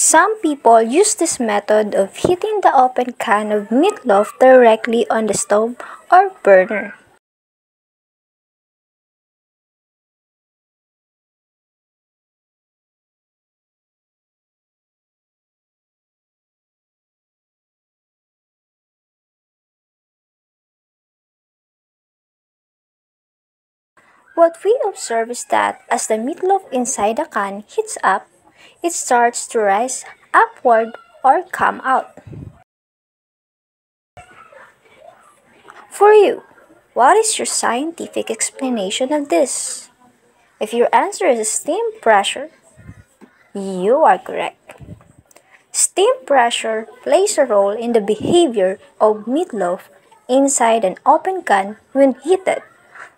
Some people use this method of heating the open can of meatloaf directly on the stove or burner. What we observe is that as the meatloaf inside the can heats up, it starts to rise upward or come out. For you, what is your scientific explanation of this? If your answer is steam pressure, you are correct. Steam pressure plays a role in the behavior of meatloaf inside an open can when heated.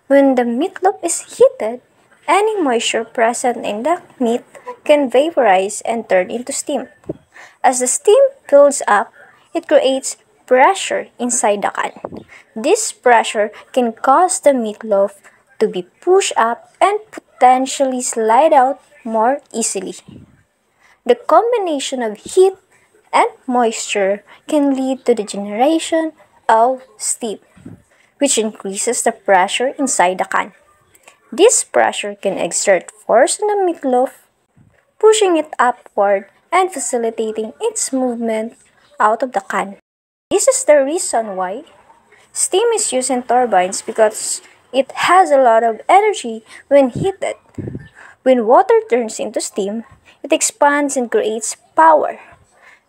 When the meatloaf is heated, any moisture present in the meat can vaporize and turn into steam. As the steam builds up, it creates pressure inside the can. This pressure can cause the meatloaf to be pushed up and potentially slide out more easily. The combination of heat and moisture can lead to the generation of steam, which increases the pressure inside the can. This pressure can exert force on the meatloaf, pushing it upward and facilitating its movement out of the can. This is the reason why steam is used in turbines because it has a lot of energy when heated. When water turns into steam, it expands and creates power.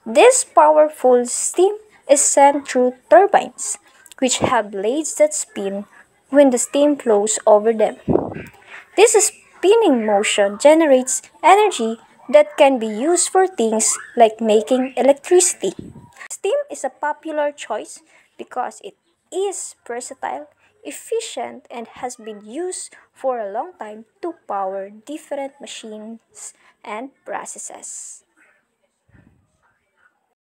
This powerful steam is sent through turbines, which have blades that spin when the steam flows over them. This spinning motion generates energy that can be used for things like making electricity. Steam is a popular choice because it is versatile, efficient, and has been used for a long time to power different machines and processes.